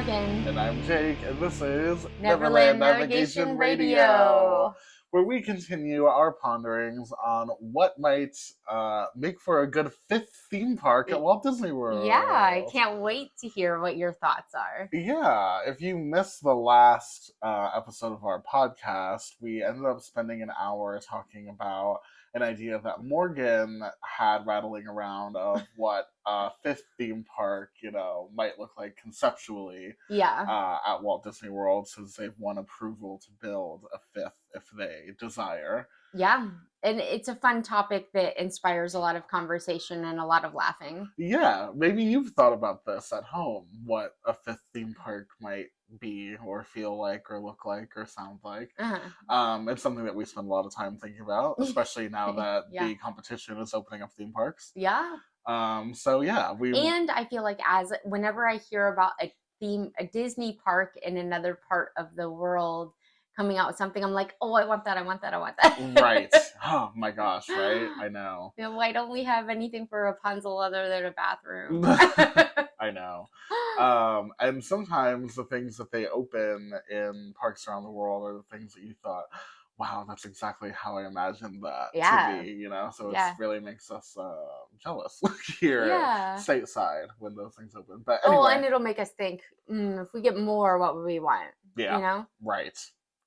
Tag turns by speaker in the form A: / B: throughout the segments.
A: Morgan.
B: And I'm Jake, and this is
A: Neverland Navigation Radio,
B: where we continue our ponderings on what might make for a good fifth theme park at Walt Disney World.
A: Yeah, I can't wait to hear what your thoughts are.
B: Yeah, if you missed the last episode of our podcast, we ended up spending an hour talking about an idea that Morgan had rattling around of what a fifth theme park, might look like conceptually.
A: Yeah.
B: At Walt Disney World, since they've won approval to build a fifth if they desire.
A: Yeah, and it's a fun topic that inspires a lot of conversation and a lot of laughing.
B: Yeah, maybe you've thought about this at home, what a fifth theme park might be or feel like or look like or sound like. It's something that we spend a lot of time thinking about, especially now that the competition is opening up theme parks.
A: Yeah.
B: So yeah,
A: and I feel like whenever I hear about a Disney park in another part of the world coming out with something, I'm like, oh, I want that.
B: Right. Oh my gosh, right? I know.
A: Why don't we have anything for Rapunzel other than a bathroom?
B: I know. And sometimes the things that they open in parks around the world are the things that you thought, wow, that's exactly how I imagined that to be, So it really makes us jealous here stateside when those things open. But anyway.
A: Oh, and it'll make us think, if we get more, what would we want?
B: Yeah, right.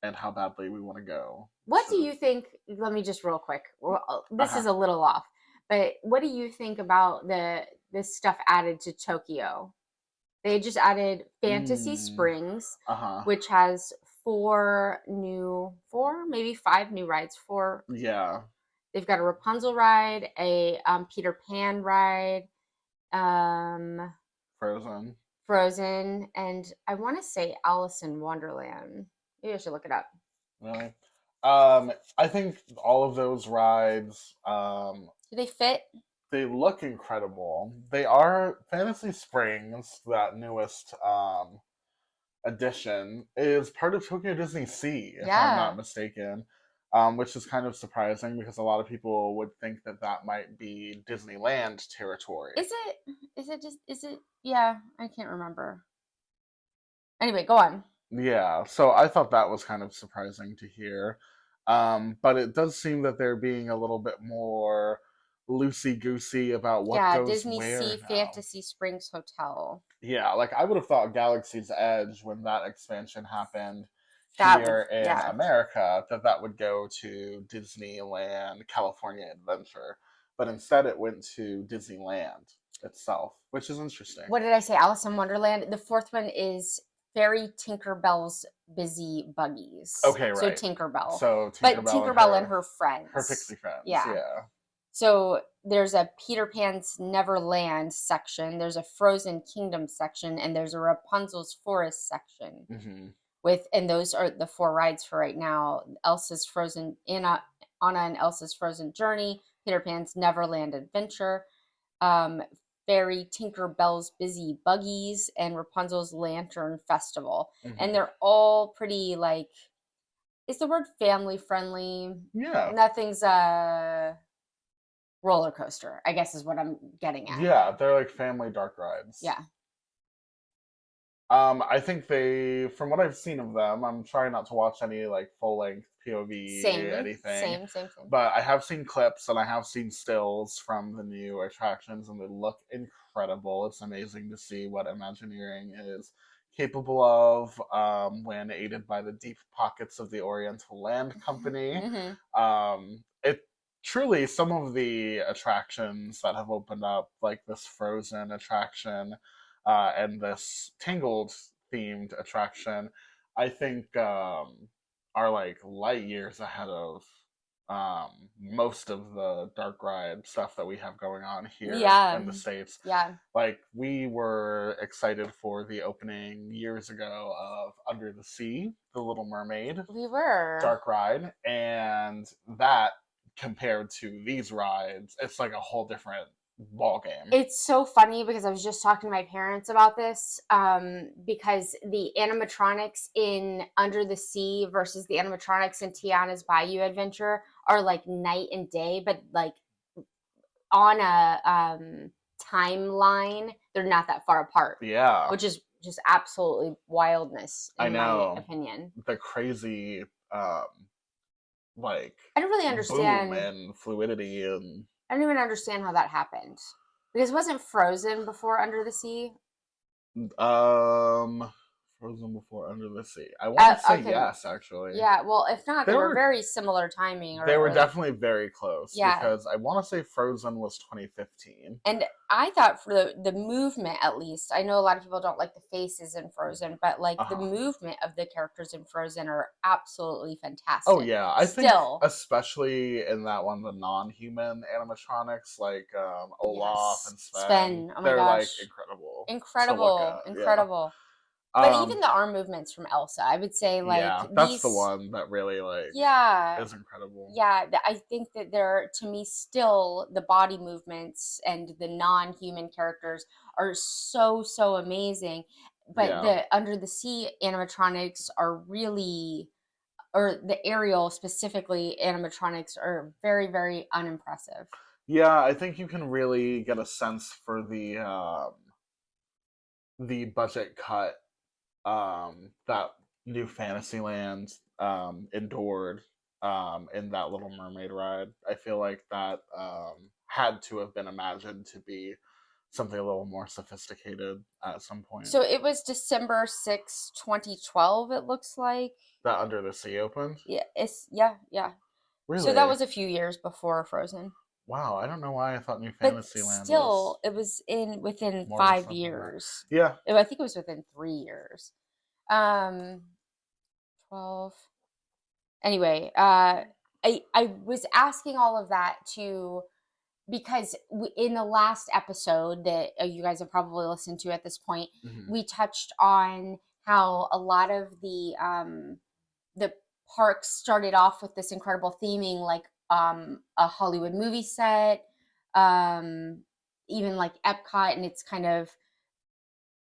B: And how badly we want to go.
A: What do you think? Let me just real quick. This is a little off, but what do you think about this stuff added to Tokyo? They just added Fantasy Springs, which has maybe 5 new rides.
B: Yeah.
A: They've got a Rapunzel ride, a Peter Pan ride, Frozen, and I want to say Alice in Wonderland. Maybe I should look it up.
B: Really? I think all of those rides,
A: do they fit?
B: They look incredible. They are Fantasy Springs, that newest addition, is part of Tokyo Disney Sea, if I'm not mistaken. Which is kind of surprising because a lot of people would think that might be Disneyland territory.
A: Is it? Yeah, I can't remember. Anyway, go on.
B: Yeah, so I thought that was kind of surprising to hear. But it does seem that they're being a little bit more loosey-goosey about what goes
A: Disney
B: where
A: Sea
B: now.
A: Fantasy Springs Hotel.
B: Yeah, like I would have thought Galaxy's Edge, when that expansion happened here in America, that would go to Disneyland California Adventure. But instead it went to Disneyland itself, which is interesting.
A: What did I say? Alice in Wonderland? The fourth one is Fairy Tinkerbell's Busy Buggies.
B: Okay, right.
A: So Tinkerbell.
B: But
A: Tinkerbell and her friends.
B: Her pixie friends,
A: yeah. So there's a Peter Pan's Neverland section, there's a Frozen Kingdom section, and there's a Rapunzel's Forest section. And those are the 4 rides for right now. Elsa's Frozen, Anna and Elsa's Frozen Journey, Peter Pan's Neverland Adventure, Fairy Tinkerbell's Busy Buggies, and Rapunzel's Lantern Festival. And they're all pretty, is the word family friendly?
B: Yeah.
A: Nothing's roller coaster, I guess is what I'm getting at.
B: Yeah, they're like family dark rides.
A: Yeah.
B: I think from what I've seen of them, I'm trying not to watch any full-length POV anything.
A: Same.
B: But I have seen clips and I have seen stills from the new attractions, and they look incredible. It's amazing to see what Imagineering is capable of when aided by the deep pockets of the Oriental Land Company. It truly, some of the attractions that have opened up, like this Frozen attraction, and this Tangled themed attraction, I think are light years ahead of most of the dark ride stuff that we have going on here in the States.
A: Yeah.
B: We were excited for the opening years ago of Under the Sea, The Little Mermaid.
A: We were.
B: Dark ride. And that, compared to these rides, it's like a whole different ball game.
A: It's so funny because I was just talking to my parents about this, because the animatronics in Under the Sea versus the animatronics in Tiana's Bayou Adventure are night and day, but on a timeline they're not that far apart.
B: Yeah,
A: which is just absolutely wildness,
B: I
A: in my
B: know.
A: opinion.
B: The crazy, like,
A: I don't really
B: boom
A: understand.
B: and fluidity and...
A: I don't even understand how that happened. Because wasn't Frozen before Under the Sea?
B: Frozen before Under the Sea. I want to say
A: Okay.
B: yes, actually.
A: Yeah, well, if not,
B: They
A: they were
B: were
A: very similar timing,
B: they were
A: or like,
B: definitely very close
A: yeah.
B: because I want to say Frozen was 2015.
A: And I thought for the movement, at least, I know a lot of people don't like the faces in Frozen, but like the
B: Uh-huh.
A: movement of the characters in Frozen are absolutely
B: Oh
A: fantastic.
B: yeah, I think
A: Still,
B: especially in that one, the non-human animatronics like Olaf
A: yes,
B: and Sven,
A: Sven. Oh my
B: they're like
A: gosh,
B: incredible to look
A: incredible,
B: at. Yeah.
A: incredible. But
B: Um,
A: even the arm movements from Elsa, I would say like
B: yeah, that's the
A: these,
B: one that really like
A: yeah,
B: is incredible.
A: yeah. I think that they're, to me, still the body movements and the non-human characters are so amazing. But
B: Yeah.
A: the under the sea animatronics are really, or the Ariel specifically animatronics are very unimpressive.
B: Yeah, I think you can really get a sense for the budget cut that New Fantasyland endured in that Little Mermaid ride. I feel like that had to have been imagined to be something a little more sophisticated at some point.
A: So it was December 6th, 2012, it looks like.
B: That Under the Sea opened?
A: Yeah, yeah. So that
B: Really?
A: was a few years before Frozen.
B: Wow, I don't know why I thought New
A: But
B: Fantasyland was
A: still, it was in within
B: more of a
A: five
B: step than that.
A: years.
B: Yeah.
A: I think it was within 3 years. Um, 12. Anyway, I was asking all of that to, because in the last episode that you guys have probably listened to at this point,
B: Mm-hmm.
A: we touched on how a lot of the parks started off with this incredible theming, like a Hollywood movie set, um, even like Epcot, and it's kind of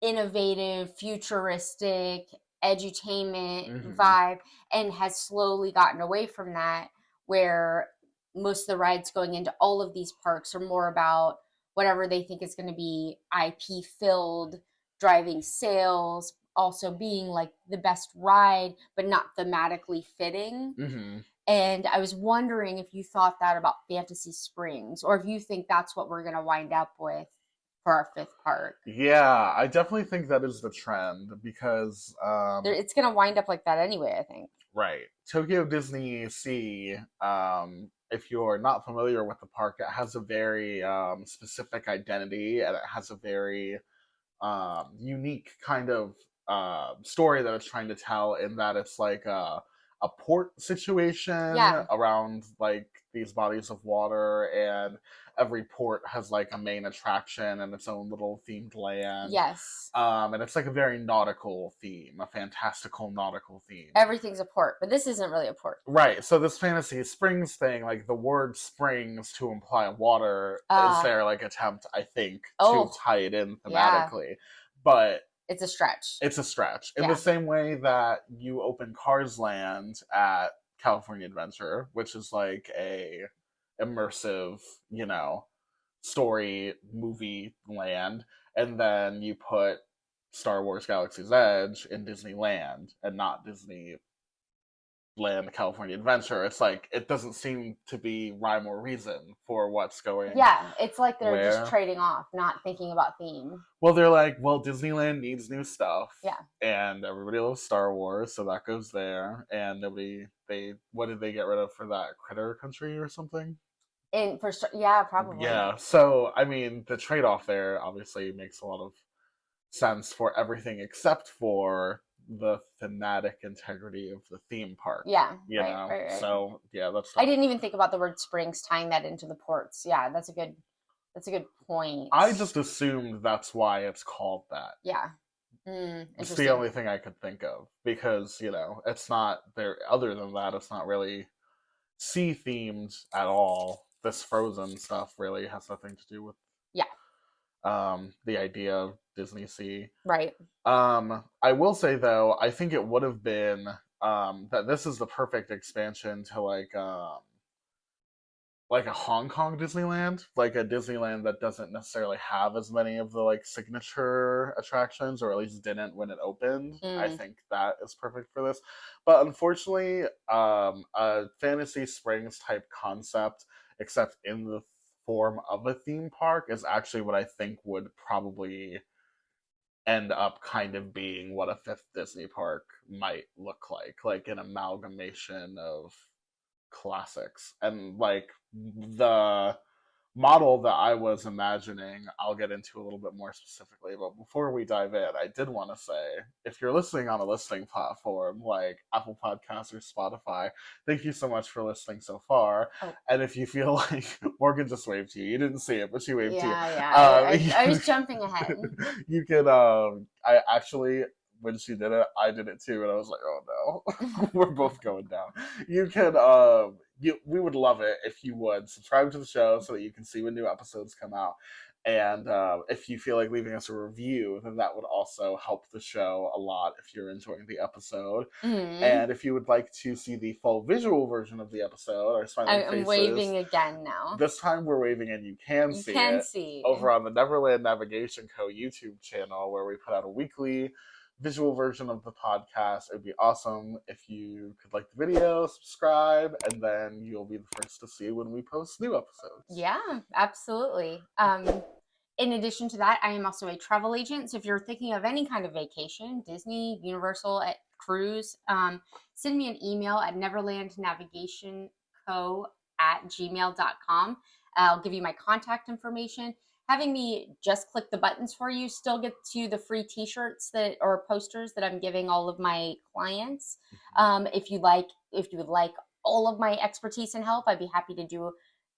A: innovative, futuristic, edutainment
B: Mm-hmm.
A: vibe, and has slowly gotten away from that, where most of the rides going into all of these parks are more about whatever they think is going to be IP filled, driving sales, also being like the best ride, but not thematically fitting.
B: Mm-hmm.
A: And I was wondering if you thought that about Fantasy Springs, or if you think that's what we're going to wind up with for our fifth park.
B: Yeah, I definitely think that is the trend because
A: It's going to wind up like that anyway, I think.
B: right. Tokyo Disney Sea, if you're not familiar with the park, it has a very specific identity and it has a very unique kind of story that it's trying to tell in that it's like a port situation
A: Yeah.
B: around like these bodies of water, and every port has like a main attraction and its own little themed land.
A: Yes.
B: And it's like a very nautical theme, a fantastical nautical theme.
A: Everything's a port, but this isn't really a port.
B: Right. So this Fantasy Springs thing, like the word springs to imply water, is their like attempt, I think, to tie it in thematically. Yeah. But
A: it's a stretch.
B: It's a stretch. In the same way that you open Cars Land at California Adventure, which is like a immersive, story movie land, and then you put Star Wars Galaxy's Edge in Disneyland and not Disneyland California Adventure. It's like it doesn't seem to be rhyme or reason for what's going.
A: Yeah, it's like they're just trading off, not thinking about theme.
B: Well, they're like, well, Disneyland needs new stuff.
A: Yeah.
B: And everybody loves Star Wars, so that goes there. And what did they get rid of for that? Critter Country or something?
A: Yeah, probably.
B: Yeah. So, I mean, the trade off there obviously makes a lot of sense for everything except for the thematic integrity of the theme park.
A: Yeah.
B: You know?
A: Right.
B: So, yeah, that's
A: I didn't even think about the word springs tying that into the ports. Yeah, that's a good point.
B: I just assumed that's why it's called that.
A: Yeah.
B: It's the only thing I could think of because, it's not there. Other than that, it's not really sea themed at all. This Frozen stuff really has nothing to do with the idea of Disney Sea.
A: Right.
B: I will say though, I think it would have been that this is the perfect expansion to like like a Hong Kong Disneyland, like a Disneyland that doesn't necessarily have as many of the like signature attractions, or at least didn't when it opened. I
A: Mm.
B: think that is perfect for this. But unfortunately, a Fantasy Springs type concept, except in the form of a theme park, is actually what I think would probably end up kind of being what a fifth Disney park might look like an amalgamation of classics. And like the model that I was imagining, I'll get into a little bit more specifically. But before we dive in, I did want to say, if you're listening on a listening platform like Apple Podcasts or Spotify, thank you so much for listening so far.
A: Oh,
B: And if you feel like Morgan just waved to you, you didn't see it, but she waved to you.
A: yeah. I was jumping ahead.
B: You can, I actually, when she did it, I did it too, and I was like, oh no, we're both going down. You can, we would love it if you would subscribe to the show so that you can see when new episodes come out. And if you feel like leaving us a review, then that would also help the show a lot if you're enjoying the episode.
A: Mm-hmm.
B: And if you would like to see the full visual version of the episode, our smiling faces.
A: I'm waving again now.
B: This time we're waving and you can see it over on the Neverland Navigation Co. YouTube channel, where we put out a weekly visual version of the podcast. It would be awesome if you could like the video, subscribe, and then you'll be the first to see when we post new episodes.
A: Yeah, absolutely. In addition to that, I am also a travel agent. So if you're thinking of any kind of vacation, Disney, Universal, at cruise, send me an email at neverlandnavigationco@gmail.com. I'll give you my contact information. Having me just click the buttons for you still gets you the free t-shirts that or posters that I'm giving all of my clients. If you would like all of my expertise and help, I'd be happy to do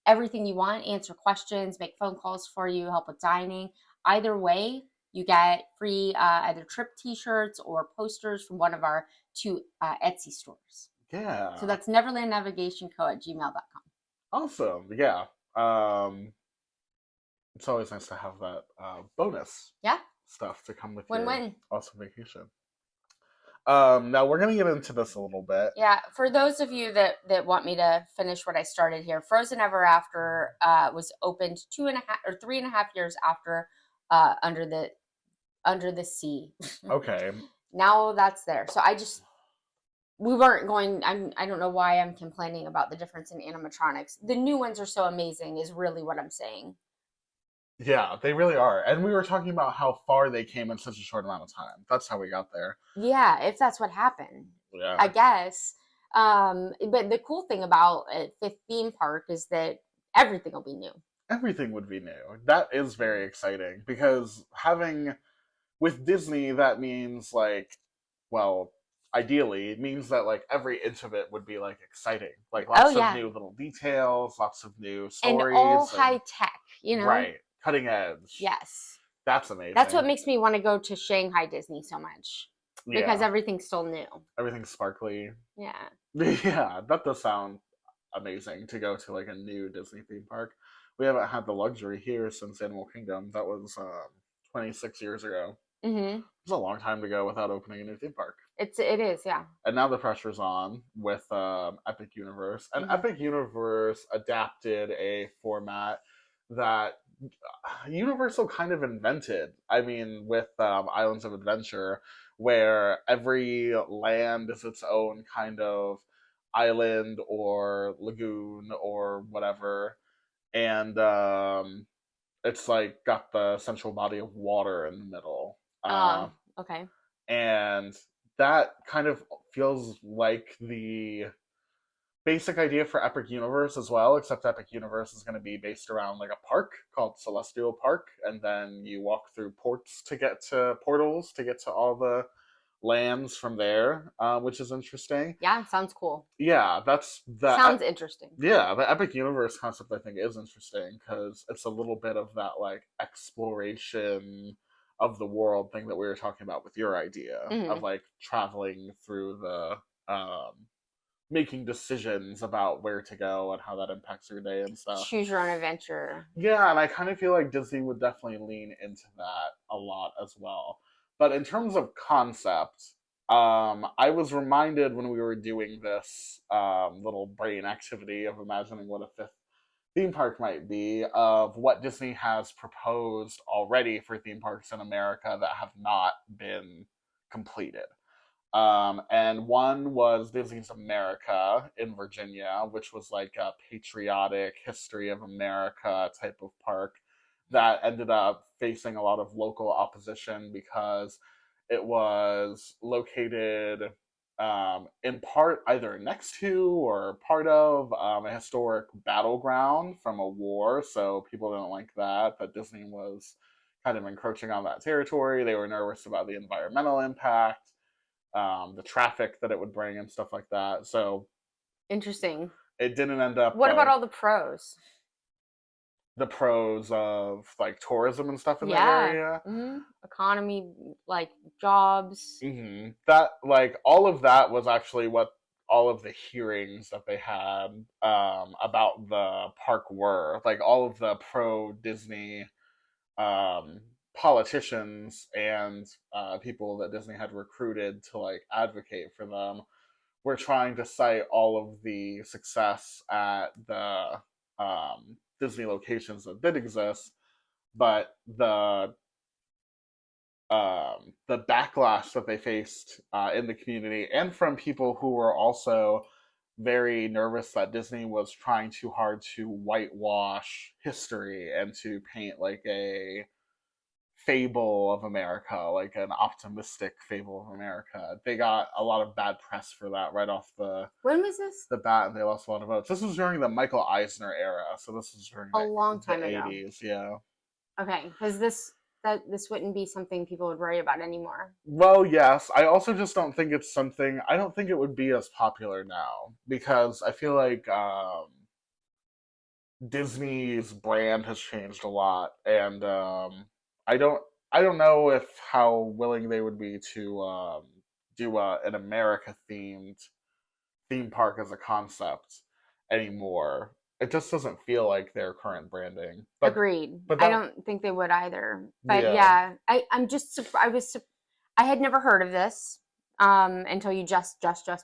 A: everything you want, answer questions, make phone calls for you, help with dining. Either way, you get free either trip t-shirts or posters from one of our 2 Etsy stores.
B: Yeah.
A: So that's neverlandnavigationco@gmail.com.
B: Awesome. Yeah. It's always nice to have that bonus stuff to come with your awesome vacation. Now we're going to get into this a little bit.
A: Yeah, for those of you that want me to finish what I started here, Frozen Ever After was opened 2.5 or 3.5 years after Under the Sea.
B: Okay.
A: Now that's there. So we weren't going. I don't know why I'm complaining about the difference in animatronics. The new ones are so amazing, is really what I'm saying.
B: Yeah, they really are. And we were talking about how far they came in such a short amount of time. That's how we got there.
A: Yeah, if that's what happened.
B: Yeah.
A: I guess. But the cool thing about a fifth theme park is that everything will be new.
B: Everything would be new. That is very exciting, because with Disney, that means like, well, ideally, it means that like every inch of it would be like exciting. Like lots of new little details, lots of new stories.
A: And all high tech,
B: Right. Cutting edge.
A: Yes.
B: That's amazing.
A: That's what makes me want to go to Shanghai Disney so much. Yeah. Because everything's still new.
B: Everything's sparkly.
A: Yeah.
B: Yeah, that does sound amazing to go to like a new Disney theme park. We haven't had the luxury here since Animal Kingdom. That was 26 years ago. Mm-hmm. It's a long time to go without opening a new theme park.
A: It is, yeah.
B: And now the pressure's on with Epic Universe. And Epic Universe adapted a format that Universal kind of invented. I mean, with Islands of Adventure, where every land is its own kind of island or lagoon or whatever. And it's like got the central body of water in the middle.
A: Okay.
B: And that kind of feels like the basic idea for Epic Universe as well, except Epic Universe is going to be based around like a park called Celestial Park, and then you walk through portals to get to all the lands from there, which is interesting.
A: Yeah, sounds cool.
B: Yeah,
A: sounds interesting.
B: Yeah, the Epic Universe concept I think is interesting because it's a little bit of that like exploration of the world thing that we were talking about with your idea of like traveling through the making decisions about where to go and how that impacts your day and stuff.
A: Choose your own adventure.
B: Yeah, and I kind of feel like Disney would definitely lean into that a lot as well. But in terms of concept, I was reminded when we were doing this little brain activity of imagining what a fifth theme park might be of what Disney has proposed already for theme parks in America that have not been completed. And one was Disney's America in Virginia, which was like a patriotic history of America type of park that ended up facing a lot of local opposition because it was located in part either next to or part of a historic battleground from a war. So people didn't like that, that Disney was kind of encroaching on that territory. They were nervous about the environmental impact, the traffic that it would bring and stuff like that. So
A: Interesting.
B: it didn't end up.
A: What about all the pros?
B: The pros of like tourism and stuff in the
A: Yeah.
B: area?
A: Economy, like jobs.
B: That, like, all of that was actually what all of the hearings that they had about the park were. Like, all of the pro Disney politicians and people that Disney had recruited to like advocate for them were trying to cite all of the success at the Disney locations that did exist, but the backlash that they faced in the community and from people who were also very nervous that Disney was trying too hard to whitewash history and to paint like a fable of America, like an optimistic fable of America. They got a lot of bad press for that right off the
A: When was this?
B: the bat, and they lost a lot of votes. This was during the Michael Eisner era, so this was during
A: A long time
B: the
A: ago.
B: 80s, yeah.
A: Okay, because this wouldn't be something people would worry about anymore.
B: Well, yes. I also just don't think it's something. I don't think it would be as popular now because I feel like Disney's brand has changed a lot, and I don't. I don't know if how willing they would be to do an America themed theme park as a concept anymore. It just doesn't feel like their current branding. But,
A: Agreed.
B: but
A: I
B: that,
A: don't think they would either. But yeah, I'm just I had never heard of this until you just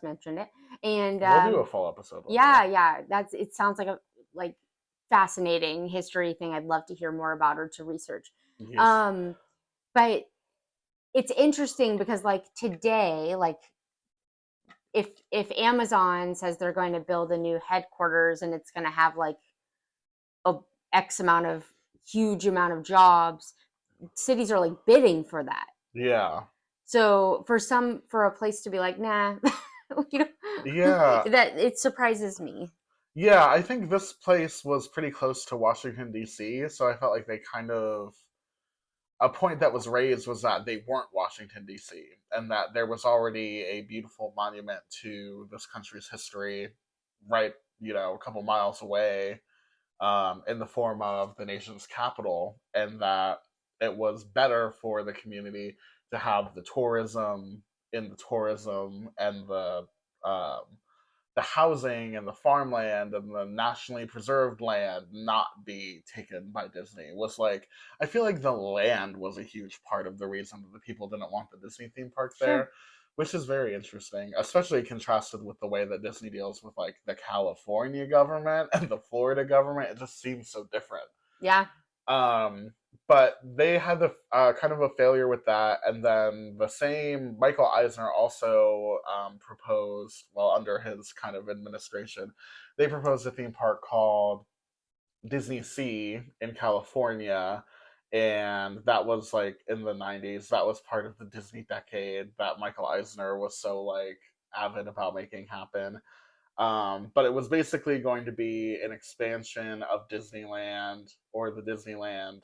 A: mentioned it, and
B: we'll do a full episode.
A: Yeah, it sounds like a like fascinating history thing. I'd love to hear more about or to research.
B: Yes.
A: But it's interesting because like today, like if Amazon says they're going to build a new headquarters and it's going to have like a huge amount of jobs, cities are like bidding for that.
B: Yeah.
A: So for a place to be like, nah,
B: yeah,
A: that it surprises me.
B: Yeah, I think this place was pretty close to Washington D.C., so I felt like they kind of a point that was raised was that they weren't Washington D.C. and that there was already a beautiful monument to this country's history right, a couple miles away, in the form of the nation's capital, and that it was better for the community to have the tourism and um, the housing and the farmland and the nationally preserved land not be taken by Disney. Was like, I feel like the land was a huge part of the reason that the people didn't want the Disney theme park there, which is very interesting, especially contrasted with the way that Disney deals with like the California government and the Florida government. It just seems so different.
A: Yeah.
B: But they had the kind of a failure with that, and then the same Michael Eisner also proposed, well, under his kind of administration, they proposed a theme park called Disney Sea in California, and that was like in the 90s. That was part of the Disney decade that Michael Eisner was so like avid about making happen. But it was basically going to be an expansion of Disneyland, or the Disneyland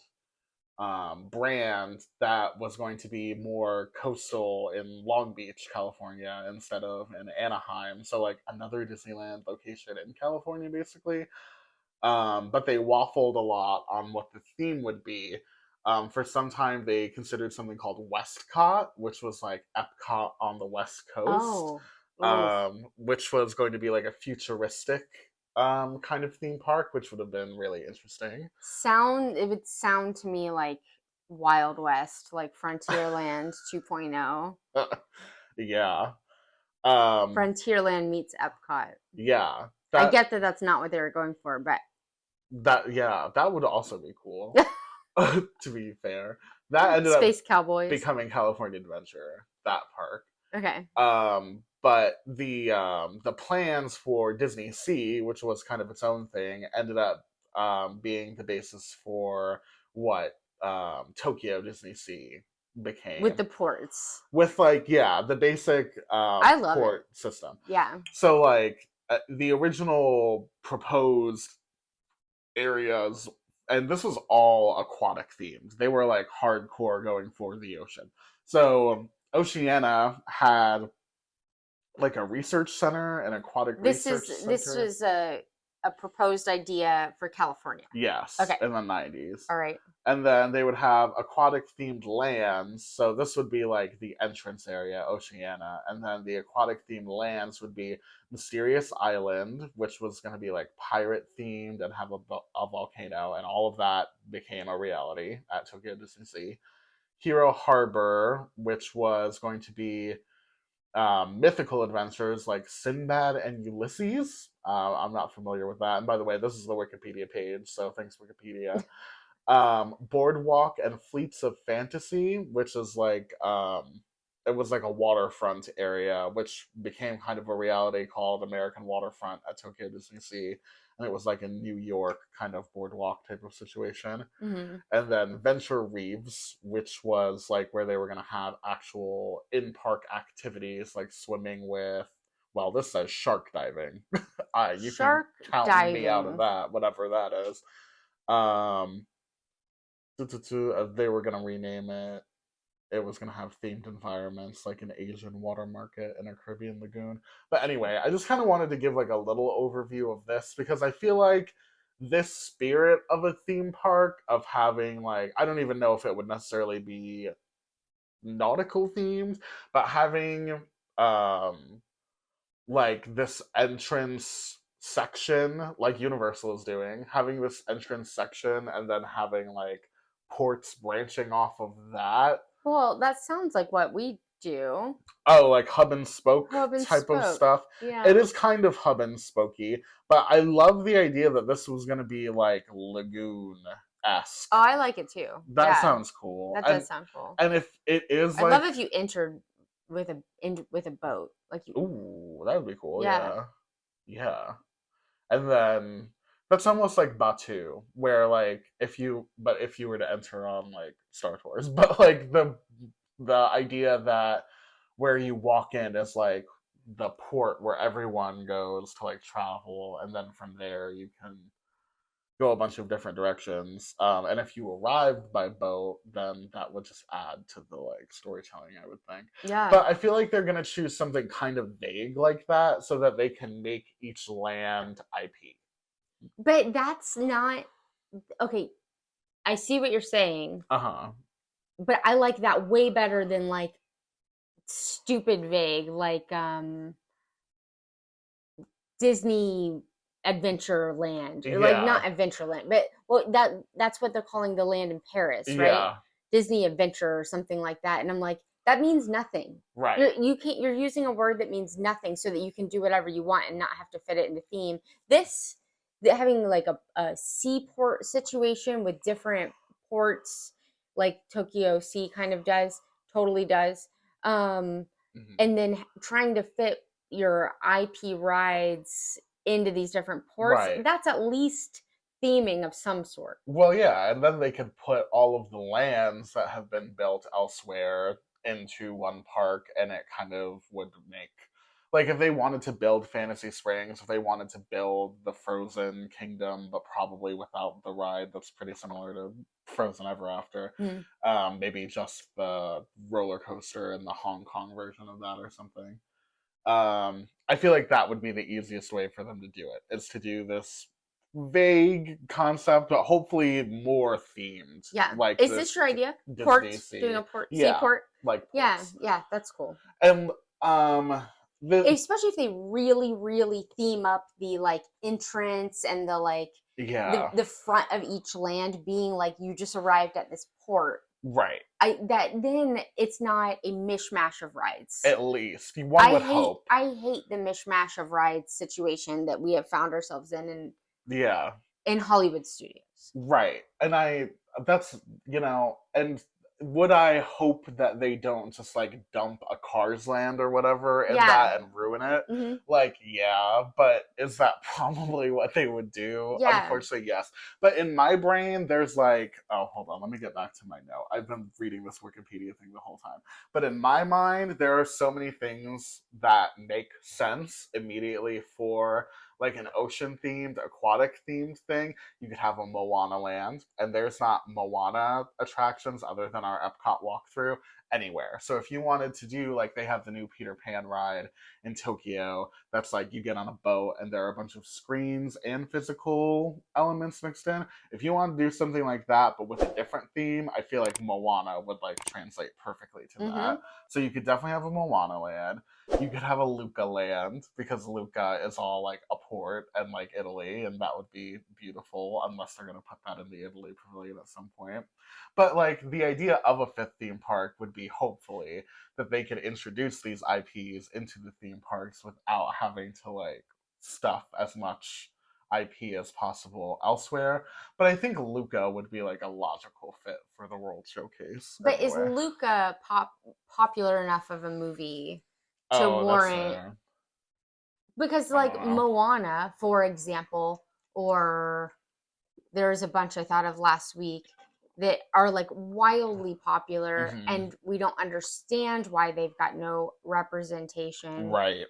B: brand, that was going to be more coastal in Long Beach, California, instead of in Anaheim. So like another Disneyland location in California, basically. But they waffled a lot on what the theme would be. For some time, they considered something called Westcott, which was like Epcot on the West Coast, which was going to be like a futuristic kind of theme park, which would have been really interesting.
A: It would sound to me like Wild West, like Frontierland 2.0.
B: Yeah.
A: Frontierland meets Epcot.
B: Yeah.
A: I get that that's not what they were going for, but
B: that would also be cool. To be fair, that ended up
A: Space Cowboys.
B: becoming California Adventure, that park.
A: Okay.
B: But the plans for Disney Sea, which was kind of its own thing, ended up being the basis for what Tokyo Disney Sea became.
A: With the ports.
B: With like the basic
A: I love
B: port
A: it.
B: system.
A: Yeah.
B: So like the original proposed areas, and this was all aquatic themed. They were like hardcore going for the ocean. So Oceania had like a research center, an aquatic research center.
A: This was a proposed idea for California.
B: Yes,
A: okay,
B: in the 90s.
A: All right.
B: And then they would have aquatic themed lands. So this would be like the entrance area, Oceania. And then the aquatic themed lands would be Mysterious Island, which was going to be like pirate themed and have a volcano. And all of that became a reality at Tokyo Disney Sea. Hero Harbor, which was going to be mythical adventures like Sinbad and Ulysses. I'm not familiar with that. And by the way, this is the Wikipedia page, so thanks, Wikipedia. Boardwalk and Fleets of Fantasy, which is like it was like a waterfront area, which became kind of a reality called American Waterfront at Tokyo Disney Sea, and it was like a New York kind of boardwalk type of situation.
A: Mm-hmm.
B: And then Venture Reefs, which was like where they were going to have actual in-park activities like swimming with. Well, this says shark diving. You
A: Shark
B: can count
A: diving.
B: me out of that, whatever that is. They were going to rename it. It was going to have themed environments like an Asian water market and a Caribbean lagoon. But anyway, I just kind of wanted to give like a little overview of this because I feel like this spirit of a theme park of having like, I don't even know if it would necessarily be nautical themed, but having like this entrance section like Universal is doing, having this entrance section and then having like ports branching off of that.
A: Well, that sounds like what we do.
B: Oh, like hub and spoke type of stuff.
A: Yeah.
B: It is kind of hub and spokey, but I love the idea that this was going to be like lagoon-esque.
A: Oh, I like it too.
B: That sounds cool.
A: That does sound cool.
B: And if it is,
A: I love if you entered with a boat, like you.
B: Ooh, that would be cool. Yeah. And then that's almost like Batu, where like if you were to enter on like Star Tours, but like the idea that where you walk in is like the port where everyone goes to like travel, and then from there you can go a bunch of different directions. And if you arrived by boat, then that would just add to the like storytelling, I would think.
A: Yeah.
B: But I feel like they're gonna choose something kind of vague like that so that they can make each land IP.
A: But that's not okay. I see what you're saying. But I like that way better than like stupid vague, like Disney Adventureland, or like not Adventureland, but that's what they're calling the land in Paris, right?
B: Yeah.
A: Disney Adventure or something like that. And I'm like, that means nothing.
B: Right.
A: You're using a word that means nothing so that you can do whatever you want and not have to fit it into theme. Having like a seaport situation with different ports, like Tokyo Sea kind of totally does. And then trying to fit your IP rides into these different ports, that's at least theming of some sort.
B: Well, yeah, and then they could put all of the lands that have been built elsewhere into one park, and it kind of would make, like, if they wanted to build Fantasy Springs, if they wanted to build the Frozen Kingdom, but probably without the ride that's pretty similar to Frozen Ever After, maybe just the roller coaster and the Hong Kong version of that or something. I feel like that would be the easiest way for them to do it, is to do this vague concept, but hopefully more themed.
A: Yeah.
B: Like,
A: is this your idea? Ports, doing a port, seaport?
B: Like
A: ports. Yeah, that's cool.
B: And
A: especially if they really, really theme up the like entrance and the like the front of each land being like you just arrived at this port.
B: Right.
A: Then it's not a mishmash of rides.
B: At least one would hope.
A: I hate the mishmash of rides situation that we have found ourselves in, and in Hollywood studios.
B: Right. And that's, and would I hope that they don't just like dump a Cars Land or whatever in
A: Yeah.
B: that and ruin it?
A: Mm-hmm.
B: Like, yeah, but is that probably what they would do?
A: Yeah.
B: Unfortunately, yes. But in my brain, there's like, oh, hold on, let me get back to my note. I've been reading this Wikipedia thing the whole time. But in my mind, there are so many things that make sense immediately for like an ocean themed, aquatic themed thing. You could have a Moana land, and there's not Moana attractions other than our Epcot walkthrough anywhere. So if you wanted to do, like, they have the new Peter Pan ride in Tokyo, that's like you get on a boat and there are a bunch of screens and physical elements mixed in. If you want to do something like that but with a different theme, I feel like Moana would like translate perfectly to that. So you could definitely have a Moana land. You could have a Lucca land, because Lucca is all like a port and like Italy, and that would be beautiful, unless they're going to put that in the Italy pavilion at some point. But like the idea of a fifth theme park would be, hopefully, that they could introduce these IPs into the theme parks without having to like stuff as much IP as possible elsewhere. But I think Lucca would be like a logical fit for the World Showcase.
A: But is
B: anyway.
A: Lucca popular enough of a movie to warrant? Because like Moana, for example, or there's a bunch I thought of last week that are like wildly popular, and we don't understand why they've got no representation.
B: Right.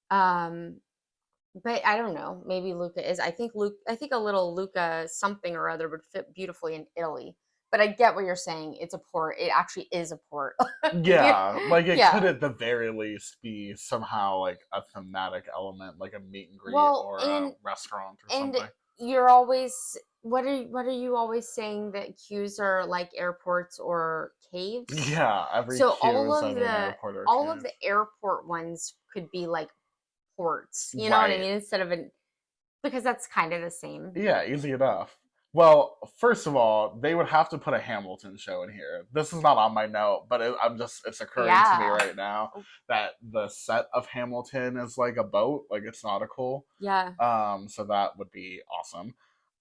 A: But I don't know. Maybe Lucca is. I think a little Lucca something or other would fit beautifully in Italy. But I get what you're saying. It's a port. It actually is a port.
B: Yeah, like it could at the very least be somehow like a thematic element, like a meet and greet or a restaurant or something.
A: And you're always what are you always saying that queues are like airports or caves?
B: Yeah, every
A: so
B: queue
A: all
B: is
A: of
B: either
A: the
B: an airport or a
A: all
B: cave.
A: of the airport ones could be like ports. You know what I mean? Instead of because that's kind of the same.
B: Yeah, easy enough. Well, first of all, they would have to put a Hamilton show in here. This is not on my note, but it's occurring to me right now that the set of Hamilton is like a boat, like it's nautical.
A: Yeah.
B: So that would be awesome.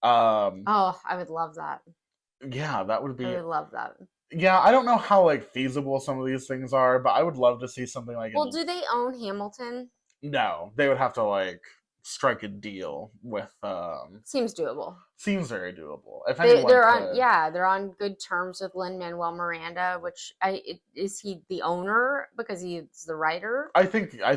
A: Oh, I would love that.
B: Yeah, that would be.
A: I would love that.
B: Yeah, I don't know how like feasible some of these things are, but I would love to see something like.
A: Well, do they own Hamilton?
B: No, they would have to like strike a deal with.
A: Seems doable.
B: Seems very doable. If
A: they're on good terms with Lin-Manuel Miranda, which is he the owner because he's the writer?
B: I think I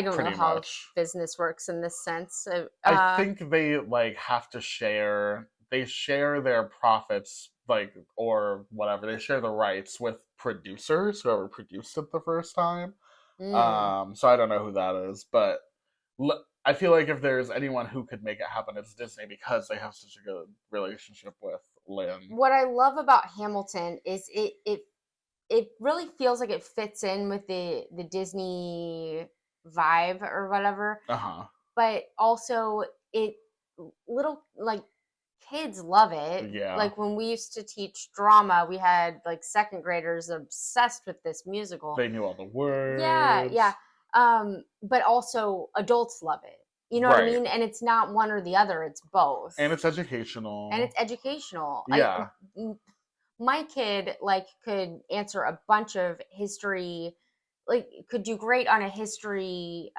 A: don't know how business works in this sense.
B: I think they like have to share. They share their profits, like, or whatever. They share the rights with producers, whoever produced it the first time. So I don't know who that is, but I feel like if there's anyone who could make it happen, it's Disney, because they have such a good relationship with Lin.
A: What I love about Hamilton is it really feels like it fits in with the Disney vibe or whatever. But also little like kids love it.
B: Yeah.
A: Like when we used to teach drama, we had like second graders obsessed with this musical.
B: They knew all the words.
A: Yeah. But also adults love it. You know what I mean? And it's not one or the other, it's both.
B: And it's educational.
A: Yeah. My kid like could answer a bunch of history, like could do great on a history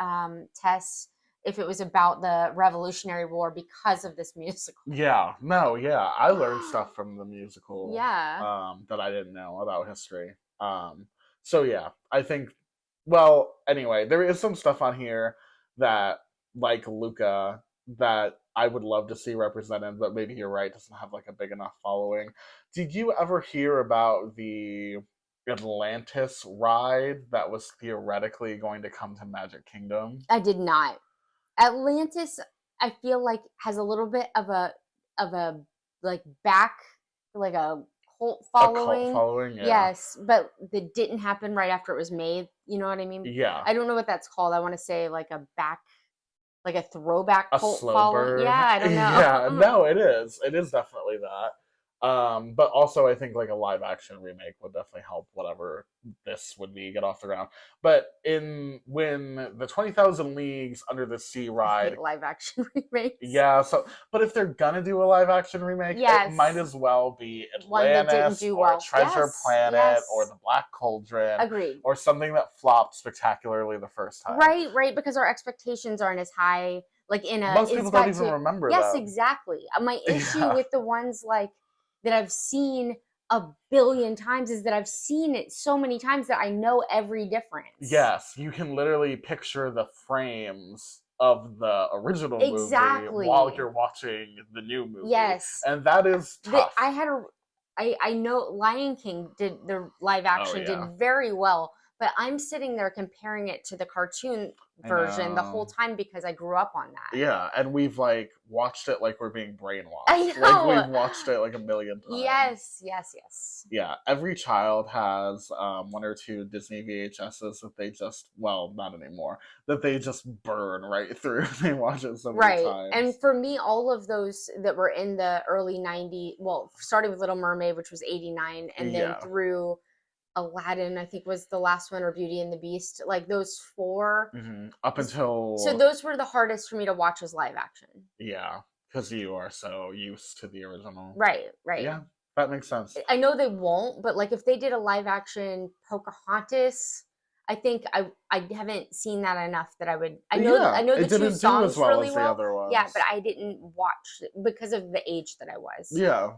A: test if it was about the Revolutionary War because of this musical.
B: Yeah. I learned stuff from the musical. Yeah. That I didn't know about history. So yeah, I think. Well, anyway, there is some stuff on here that, like Lucca, that I would love to see represented, but maybe you're right, doesn't have like a big enough following. Did you ever hear about the Atlantis ride that was theoretically going to come to Magic Kingdom?
A: I did not. Atlantis, I feel like, has a little bit of a like back, like a cult following.
B: A cult following, yeah.
A: Yes, but that didn't happen right after it was made. You know what I mean?
B: Yeah.
A: I don't know what that's called. I want to say like a throwback
B: a
A: cult
B: slow
A: following.
B: burn.
A: Yeah, I don't know.
B: Yeah, no, it is. It is definitely that. But also I think like a live action remake would definitely help whatever this would be get off the ground. But when the 20,000 Leagues Under the Sea
A: I
B: ride,
A: hate live action remakes.
B: yeah, but if they're gonna do a live action remake, it might
A: Yes.
B: as well be
A: One that didn't
B: Atlantis
A: do
B: or
A: well.
B: Treasure
A: Yes.
B: Planet or
A: Yes.
B: The Black Cauldron
A: Agreed.
B: or something that flopped spectacularly the first time.
A: Right, because our expectations aren't as high. Like
B: Most people
A: it's
B: don't
A: got
B: even
A: to.
B: remember
A: Yes,
B: them.
A: exactly. My issue
B: Yeah.
A: with the ones like that I've seen a billion times is that I've seen it so many times that I know every difference.
B: Yes, you can literally picture the frames of the original movie while you're watching the new movie.
A: Yes.
B: And that is tough.
A: I know Lion King did the live action did very well, but I'm sitting there comparing it to the cartoon version the whole time because I grew up on that.
B: Yeah, and we've like watched it like we're being brainwashed.
A: I know.
B: Like we've watched it like a million times.
A: Yes.
B: Yeah, every child has one or two Disney VHSs that they just, well, not anymore, that they just burn right through. They watch it so many times.
A: And for me, all of those that were in the early 90s, well, starting with Little Mermaid, which was 89, and then through Aladdin, I think was the last one, or Beauty and the Beast, like those 4.
B: Up until...
A: So those were the hardest for me to watch as live action.
B: Yeah, because you are so used to the original.
A: Right.
B: Yeah, that makes sense.
A: I know they won't, but like if they did a live action Pocahontas, I think I haven't seen that enough that I would. I know the two songs
B: as well
A: really
B: as
A: well.
B: The other ones.
A: Yeah, but I didn't watch it because of the age that I was.
B: Yeah.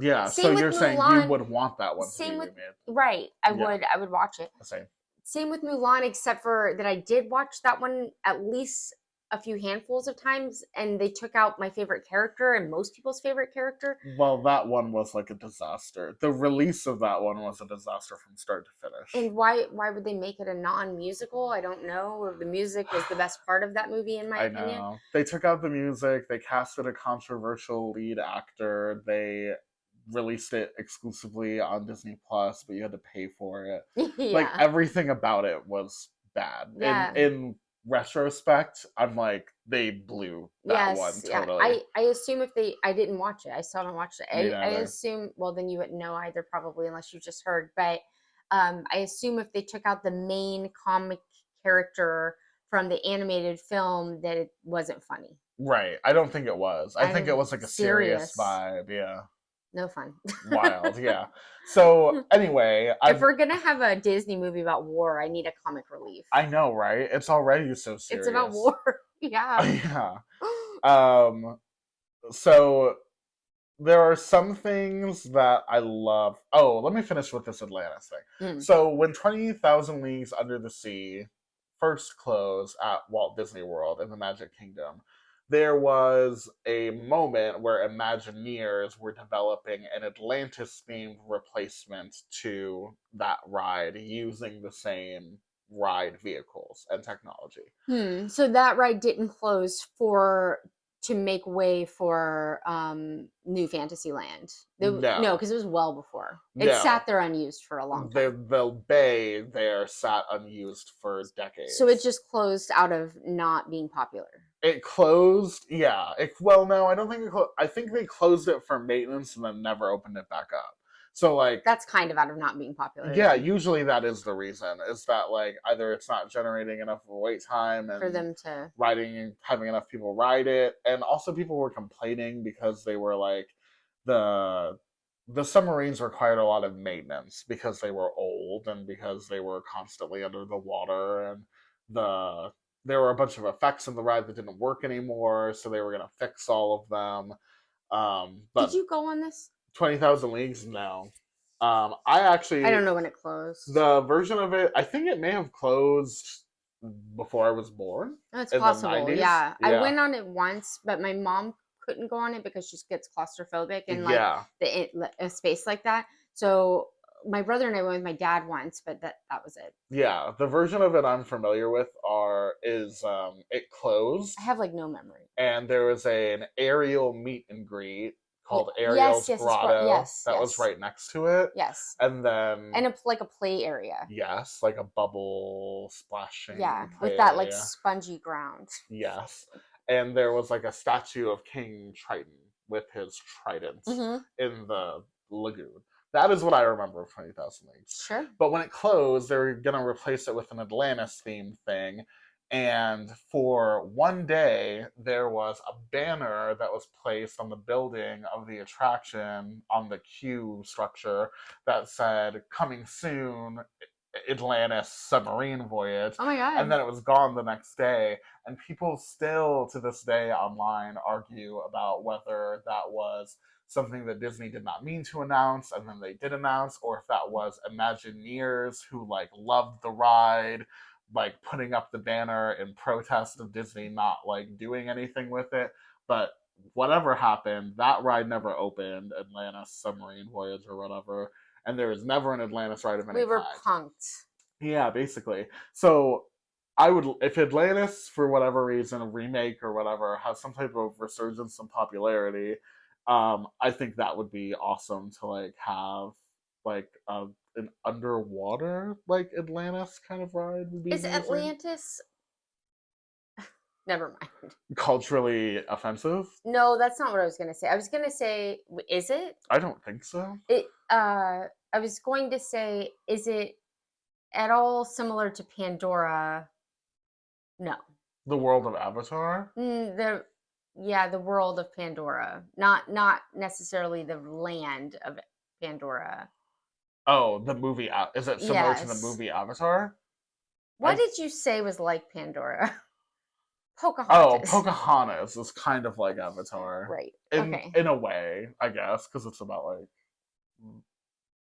B: Yeah, so you're saying you would want that one to be remade.
A: Right, I would watch it.
B: Same.
A: Same with Mulan, except for that I did watch that one at least a few handfuls of times, and they took out my favorite character and most people's favorite character.
B: Well, that one was like a disaster. The release of that one was a disaster from start to finish.
A: And why would they make it a non-musical? I don't know. The music was the best part of that movie, in my opinion.
B: I know. They took out the music. They casted a controversial lead actor. They released it exclusively on Disney Plus, but you had to pay for it. Like everything about it was bad. In retrospect, I'm like, they blew that one totally.
A: I assume I didn't watch it. I still haven't watched it. I assume, well, then you wouldn't know either probably unless you just heard. But I assume if they took out the main comic character from the animated film that it wasn't funny.
B: Right. I don't think it was. I think it was like a serious vibe. Yeah.
A: No fun.
B: Wild, yeah. So anyway,
A: if we're gonna have a Disney movie about war, I need a comic relief.
B: I know, right? It's already so serious.
A: It's about war.
B: Yeah. So there are some things that I love. Oh, let me finish with this Atlantis thing. So when 20,000 Leagues Under the Sea first closed at Walt Disney World in the Magic Kingdom, there was a moment where Imagineers were developing an Atlantis-themed replacement to that ride using the same ride vehicles and technology.
A: So that ride didn't close to make way for New Fantasyland. No, because it was well before. It sat there unused for a long time.
B: The bay there sat unused for decades.
A: So it just closed out of not being popular.
B: It closed, yeah. No, I don't think it closed. I think they closed it for maintenance and then never opened it back up. So, like...
A: That's kind of out of not being popular.
B: Yeah, usually that is the reason. Is that, like, either it's not generating enough of a wait time and
A: for them to...
B: having enough people ride it. And also people were complaining because they were, like, the submarines required a lot of maintenance because they were old and because they were constantly under the water, and there were a bunch of effects in the ride that didn't work anymore, so they were going to fix all of them. But
A: did you go on this?
B: 20,000 Leagues? No. I
A: don't know when it closed.
B: The version of it, I think it may have closed before I was born.
A: That's possible, yeah. I went on it once, but my mom couldn't go on it because she gets claustrophobic and a space like that. So my brother and I went with my dad once, but that was it.
B: Yeah, the version of it I'm familiar with is it closed.
A: I have like no memory.
B: And there was an aerial meet and greet called Ariel's Grotto that was right next to it.
A: Yes.
B: And then...
A: And like a play area.
B: Yes, like a bubble splashing
A: with that like spongy ground.
B: Yes. And there was like a statue of King Triton with his trident
A: Mm-hmm.
B: in the lagoon. That is what I remember of 20,000 Leagues.
A: Sure.
B: But when it closed, they were going to replace it with an Atlantis themed thing. And for one day, there was a banner that was placed on the building of the attraction on the queue structure that said, "Coming soon, Atlantis submarine voyage."
A: Oh my God.
B: And then it was gone the next day. And people still to this day online argue about whether that was something that Disney did not mean to announce and then they did announce, or if that was Imagineers who like loved the ride, like putting up the banner in protest of Disney not like doing anything with it. But whatever happened, that ride never opened, Atlantis Submarine Voyage or whatever, and there is never an Atlantis ride of any kind.
A: We were punked.
B: Yeah, basically. So I would, if Atlantis, for whatever reason, a remake or whatever, has some type of resurgence in popularity, I think that would be awesome to like have like an underwater like Atlantis kind of ride. Would be
A: Is
B: amazing.
A: Atlantis? Never mind.
B: Culturally offensive?
A: No, that's not what I was gonna say. I was gonna say, is it?
B: I don't think so.
A: I was going to say, is it at all similar to Pandora? No.
B: The world of Avatar?
A: The world of Pandora. Not necessarily the land of Pandora.
B: Oh, the movie. Is it similar to the
A: Yes.
B: movie Avatar?
A: What did you say was like Pandora? Pocahontas.
B: Oh, Pocahontas is kind of like Avatar.
A: Right.
B: In a way, I guess, because it's about like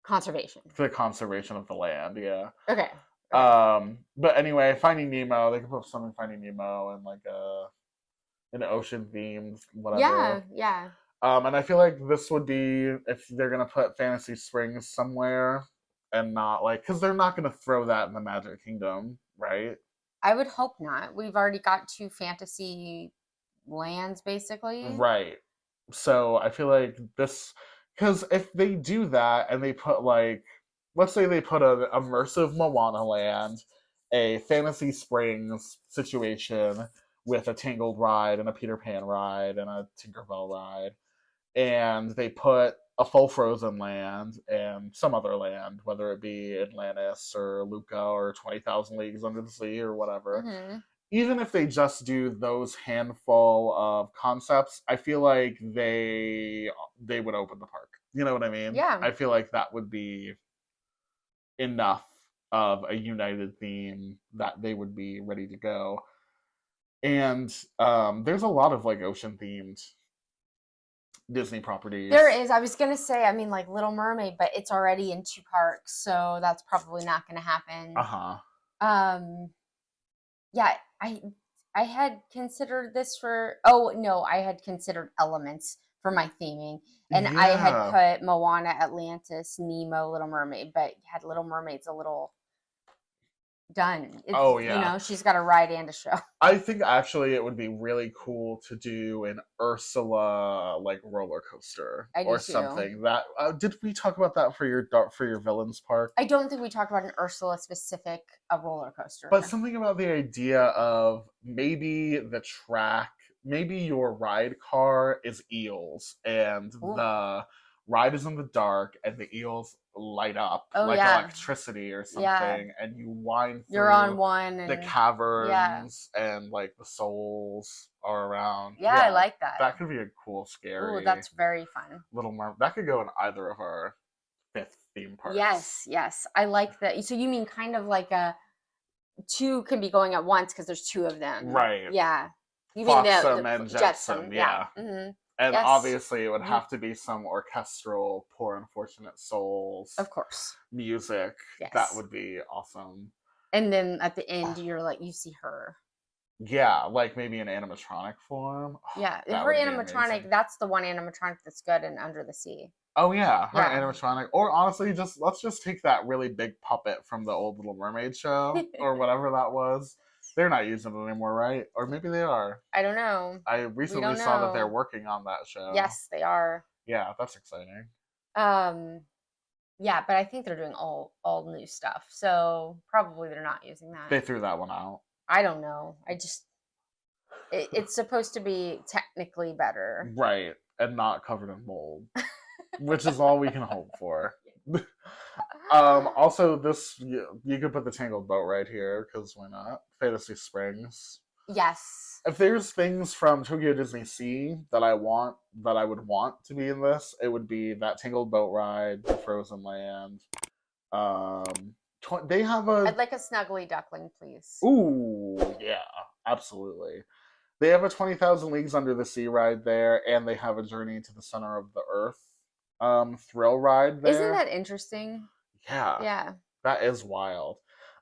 A: conservation.
B: The conservation of the land, yeah.
A: Okay.
B: But anyway, Finding Nemo, they could put something Finding Nemo and like an ocean themed whatever.
A: Yeah, yeah.
B: And I feel like this would be if they're gonna put Fantasy Springs somewhere and not like, because they're not gonna throw that in the Magic Kingdom, right?
A: I would hope not. We've already got 2 fantasy lands, basically.
B: Right. So I feel like this, because if they do that and they put like, let's say they put an immersive Moana land, a Fantasy Springs situation with a Tangled ride and a Peter Pan ride and a Tinkerbell ride, and they put a full Frozen land and some other land, whether it be Atlantis or Luca or 20,000 Leagues Under the Sea or whatever.
A: Mm-hmm.
B: Even if they just do those handful of concepts, I feel like they would open the park. You know what I mean?
A: Yeah.
B: I feel like that would be enough of a united theme that they would be ready to go. And there's a lot of like ocean themed Disney properties.
A: There is. I was gonna say, I mean, like Little Mermaid, but it's already in 2 parks, so that's probably not gonna happen. Yeah, I had considered this for. Oh no, I had considered Elements for my theming, and I had put Moana, Atlantis, Nemo, Little Mermaid, but had Little Mermaid's a little done. You know, she's got a ride and a show.
B: I think actually it would be really cool to do an Ursula like roller coaster or something. That did we talk about that for your Villains Park?
A: I don't think we talked about an Ursula specific roller coaster.
B: But something about the idea of maybe the track, maybe your ride car is eels and the ride is in the dark and the eels light up electricity or something, and you wind through.
A: You're on one, and
B: the caverns and like the souls are around.
A: Yeah, I like that.
B: That could be a cool, scary.
A: Ooh, that's very fun.
B: Little Mermaid. That could go in either of our 5th theme parks.
A: Yes, I like that. So you mean kind of like a 2 can be going at once because there's 2 of them,
B: right?
A: Yeah. You
B: mean Flotsam and Jetsam, yeah.
A: Mm-hmm.
B: And obviously it would have to be some orchestral Poor Unfortunate Souls,
A: of course,
B: music.
A: Yes.
B: That would be awesome.
A: And then at the end you're like, you see her.
B: Yeah, like maybe an animatronic form.
A: Yeah, her animatronic, that's the one animatronic that's good in Under the Sea.
B: Oh yeah, her animatronic. Or honestly, let's just take that really big puppet from the old Little Mermaid show or whatever that was. They're not using it anymore, right? Or maybe they are.
A: I don't know.
B: I recently saw that they're working on that show.
A: Yes, they are.
B: Yeah, that's exciting.
A: Yeah, but I think they're doing all new stuff. So probably they're not using that.
B: They threw that one out.
A: I don't know. It's supposed to be technically better.
B: Right. and not covered in mold, which is all we can hope for. Also, you could put the Tangled Boat right here because why not? Fantasy Springs.
A: Yes.
B: If there's things from Tokyo Disney Sea that I would want to be in this, it would be that Tangled Boat ride, the Frozen Land. They have a.
A: I'd like a Snuggly Duckling, please.
B: Ooh, yeah, absolutely. They have a 20,000 Leagues Under the Sea ride there, and they have a Journey to the Center of the Earth thrill ride there.
A: Isn't that interesting?
B: Yeah.
A: Yeah.
B: That is wild.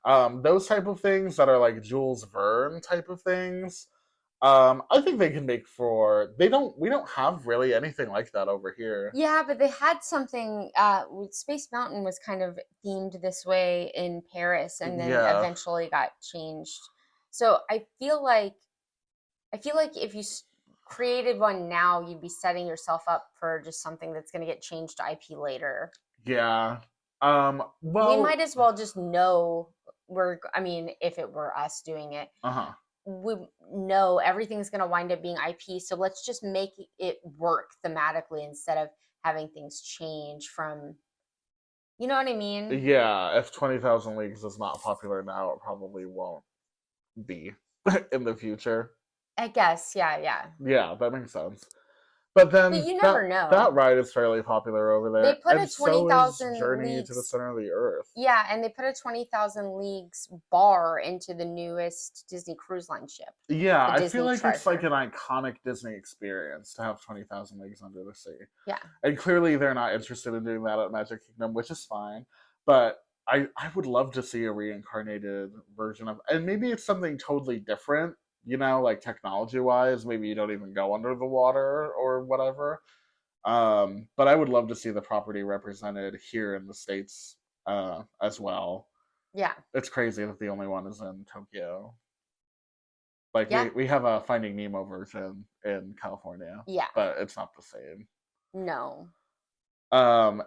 B: Those type of things that are like Jules Verne type of things, I think they can make for. We don't have really anything like that over here.
A: Yeah, but they had something. Space Mountain was kind of themed this way in Paris, and then eventually got changed. So I feel like if you created one now, you'd be setting yourself up for just something that's going to get changed to IP later.
B: Yeah. Well,
A: we might as well just know if it were us doing it, we know everything's going to wind up being IP. So let's just make it work thematically instead of having things change from, you know what I mean?
B: Yeah. If 20,000 Leagues is not popular now, it probably won't be in the future.
A: I guess. Yeah.
B: Yeah, that makes sense. But
A: you never know.
B: That ride is fairly popular over there.
A: They put a 20,000
B: Journey
A: Leagues
B: to the Center of the Earth.
A: Yeah, and they put a 20,000 Leagues bar into the newest Disney Cruise Line ship.
B: Yeah, I feel like it's like an iconic Disney experience to have 20,000 Leagues Under the Sea.
A: Yeah.
B: And clearly they're not interested in doing that at Magic Kingdom, which is fine. But I would love to see a reincarnated version of, and maybe it's something totally different. Like technology-wise, maybe you don't even go under the water or whatever. But I would love to see the property represented here in the States as well.
A: Yeah.
B: It's crazy that the only one is in Tokyo. Like, we have a Finding Nemo version in California.
A: Yeah.
B: But it's not the same.
A: No.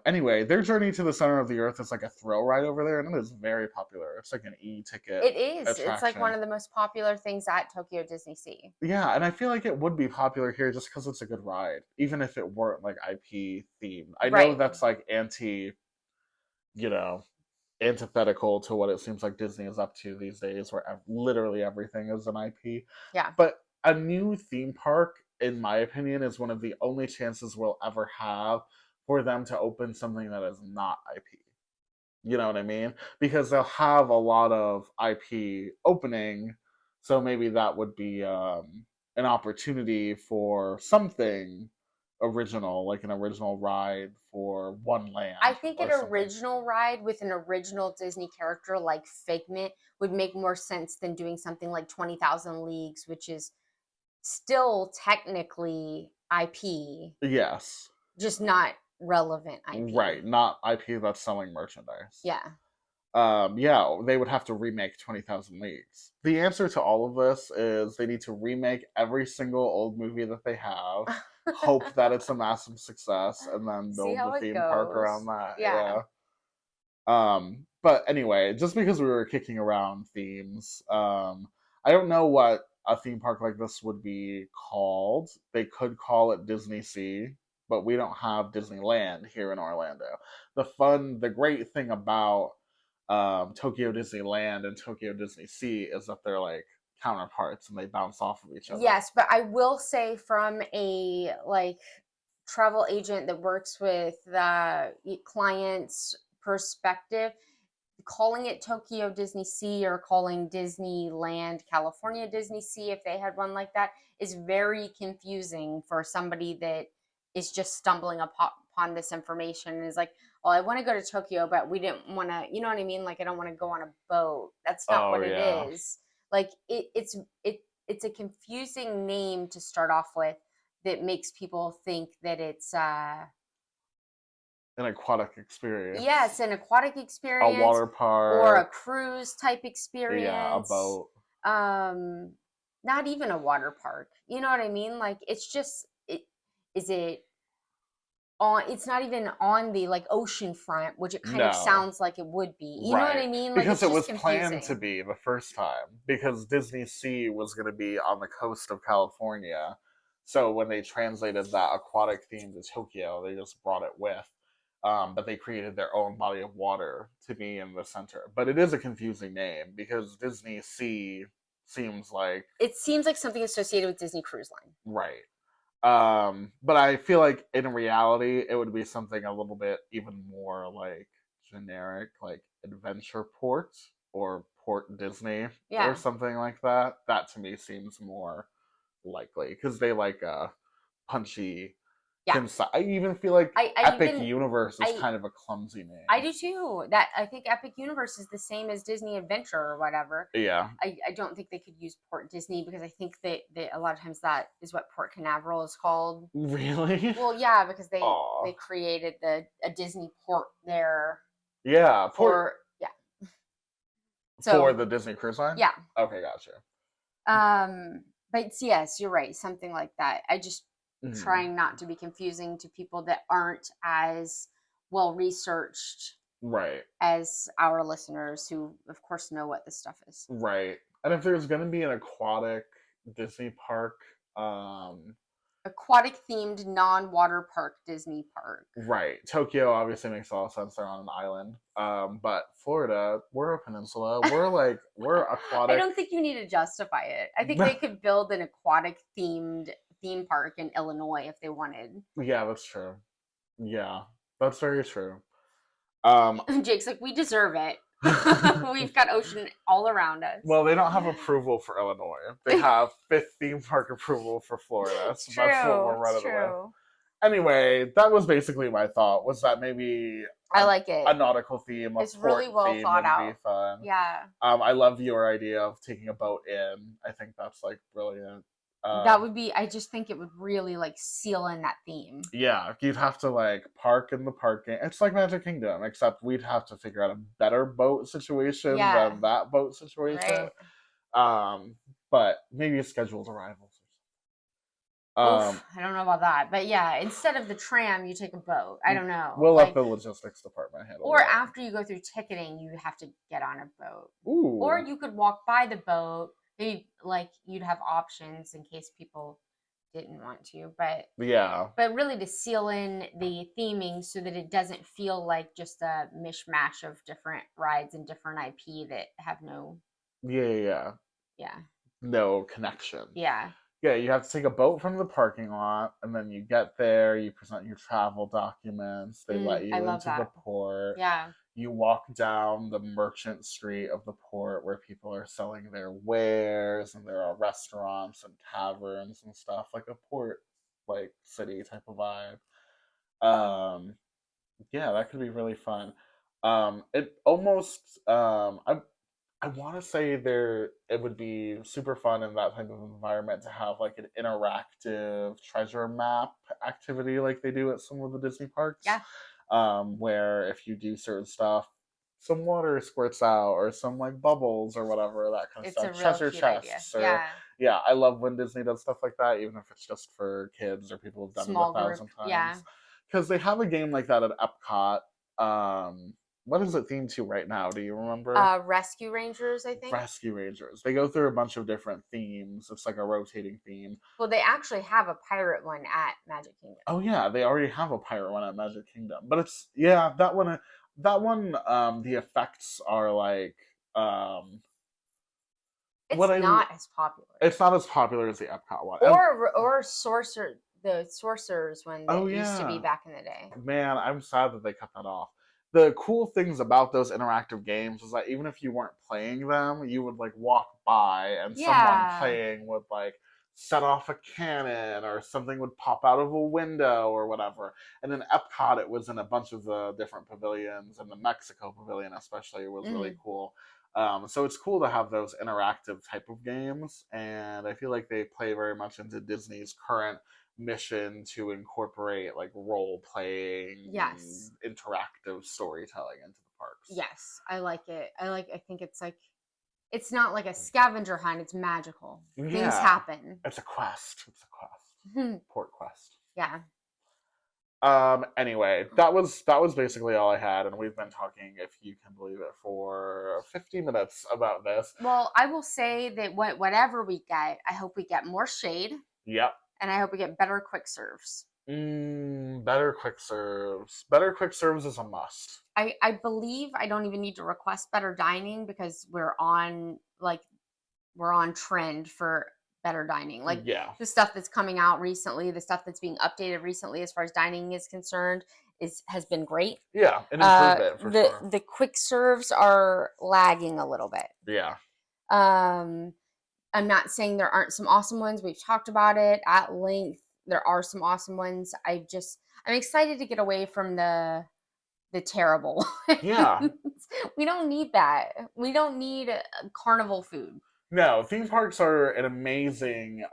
B: Anyway, their Journey to the Center of the Earth is like a thrill ride over there, and it is very popular. It's like an e-ticket.
A: It is.
B: Attraction.
A: It's like one of the most popular things at Tokyo Disney Sea.
B: Yeah, and I feel like it would be popular here just because it's a good ride, even if it weren't like IP themed. I know that's like antithetical to what it seems like Disney is up to these days, where literally everything is an IP.
A: Yeah.
B: But a new theme park, in my opinion, is one of the only chances we'll ever have for them to open something that is not IP. You know what I mean? Because they'll have a lot of IP opening, so maybe that would be an opportunity for something original, like an original ride for one land.
A: I think an original ride with an original Disney character like Figment would make more sense than doing something like 20,000 Leagues, which is still technically IP.
B: Yes.
A: Just not relevant IP.
B: Right, not IP that's selling merchandise.
A: Yeah.
B: They would have to remake 20,000 Leagues. The answer to all of this is they need to remake every single old movie that they have, hope that it's a massive success, and then build the theme park around that.
A: Yeah.
B: But anyway, just because we were kicking around themes, I don't know what a theme park like this would be called. They could call it Disney Sea, but we don't have Disneyland here in Orlando. The great thing about Tokyo Disneyland and Tokyo Disney Sea is that they're like counterparts and they bounce off of each other.
A: Yes, but I will say from a travel agent that works with clients' perspective, calling it Tokyo Disney Sea or calling Disneyland California Disney Sea, if they had one like that, is very confusing for somebody that is just stumbling upon this information and is like, well, I want to go to Tokyo, but we didn't want to, you know what I mean? Like, I don't want to go on a boat. That's not what it is. Like, it's a confusing name to start off with that makes people think that it's an
B: aquatic experience.
A: Yes, an aquatic experience.
B: A water park.
A: Or a cruise type experience.
B: Yeah, a boat.
A: Not even a water park. You know what I mean? Like, it's just, it's not even on the ocean front, which it kind of sounds like it would be. You know what I mean? Like,
B: because it was planned to be the first time. Because Disney Sea was going to be on the coast of California. So when they translated that aquatic theme to Tokyo, they just brought it with. But they created their own body of water to be in the center. But it is a confusing name because Disney Sea seems like
A: It seems like something associated with Disney Cruise Line.
B: right. But I feel like in reality, it would be something a little bit even more like generic, like Adventure Port or Port Disney or something like that. That to me seems more likely because they like a punchy.
A: Yeah.
B: I even feel like Epic Universe is kind of a clumsy name.
A: I do too. I think Epic Universe is the same as Disney Adventure or whatever.
B: Yeah.
A: I don't think they could use Port Disney because I think that a lot of times that is what Port Canaveral is called.
B: Really?
A: Well, yeah, because they created a Disney port there.
B: Yeah.
A: For
B: the Disney Cruise Line?
A: Yeah.
B: Okay, gotcha.
A: But yes, you're right. Something like that. I just trying not to be confusing to people that aren't as well researched as our listeners who of course know what this stuff is.
B: Right. And if there's going to be an aquatic Disney park,
A: aquatic themed non-water park Disney park.
B: Right. Tokyo obviously makes a lot of sense. They're on an island. But Florida, we're a peninsula. We're aquatic.
A: I don't think you need to justify it. I think they could build an aquatic themed theme park in Illinois if they wanted.
B: Yeah, that's true. Yeah, that's very true.
A: Jake's like, we deserve it. We've got ocean all around us.
B: Well, they don't have approval for Illinois. They have 5th theme park approval for Florida. So that's what we're running with. Anyway, that was basically my thought, was that maybe
A: I like it.
B: A nautical theme,
A: it's really well thought out.
B: Would be fun.
A: Yeah.
B: I love your idea of taking a boat in. I think that's like brilliant.
A: That would be, I just think it would really like seal in that theme.
B: Yeah, you'd have to like park in the parking. It's like Magic Kingdom, except we'd have to figure out a better boat situation than that boat situation. Right. But maybe a scheduled arrivals.
A: I don't know about that, but yeah, instead of the tram, you take a boat. I don't know.
B: We'll let the logistics department handle it.
A: Or after you go through ticketing, you have to get on a boat.
B: Ooh.
A: Or you could walk by the boat. Maybe like you'd have options in case people didn't want to, but really to seal in the theming so that it doesn't feel like just a mishmash of different rides and different IP that have no
B: no connection.
A: Yeah,
B: you have to take a boat from the parking lot, and then you get there, you present your travel documents, they let you into the port.
A: Yeah.
B: You walk down the merchant street of the port where people are selling their wares, and there are restaurants and taverns and stuff, like a port, like city type of vibe. That could be really fun. It almost, I want to say it would be super fun in that type of environment to have like an interactive treasure map activity like they do at some of the Disney parks.
A: Yeah.
B: Where if you do certain stuff, some water squirts out or some like bubbles or whatever, that kind of stuff. Treasure chests. Yeah, I love when Disney does stuff like that, even if it's just for kids or people who've done it 1,000 times.
A: Yeah.
B: Because they have a game like that at Epcot. What is it themed to right now? Do you remember?
A: Rescue Rangers, I think.
B: Rescue Rangers. They go through a bunch of different themes. It's like a rotating theme.
A: Well, they actually have a pirate one at Magic Kingdom.
B: Oh yeah, they already have a pirate one at Magic Kingdom. But it's that one. The effects are like.
A: It's not as popular.
B: It's not as popular as the Epcot one.
A: Or the Sorcerers one that used to be back in the day.
B: Man, I'm sad that they cut that off. The cool things about those interactive games is that even if you weren't playing them, you would like walk by and someone playing would like set off a cannon or something would pop out of a window or whatever. And in Epcot, it was in a bunch of the different pavilions, and the Mexico pavilion especially was really cool. So it's cool to have those interactive type of games, and I feel like they play very much into Disney's current mission to incorporate like role playing, interactive storytelling into the parks.
A: Yes, I like it. I think it's like, it's not like a scavenger hunt, it's magical. Things happen.
B: It's a quest. Port quest.
A: Yeah.
B: Anyway, that was basically all I had, and we've been talking, if you can believe it, for 50 minutes about this.
A: Well, I will say that whatever we get, I hope we get more shade.
B: Yep.
A: And I hope we get better quick serves.
B: Better quick serves. Better quick serves is a must.
A: I believe I don't even need to request better dining because we're on trend for better dining. Like the stuff that's coming out recently, the stuff that's being updated recently as far as dining is concerned has been great.
B: Yeah, and improve it for sure.
A: The quick serves are lagging a little bit.
B: Yeah.
A: I'm not saying there aren't some awesome ones. We've talked about it at length. There are some awesome ones. I'm excited to get away from the terrible.
B: Yeah.
A: We don't need that. We don't need carnival food.
B: No, theme parks are an amazing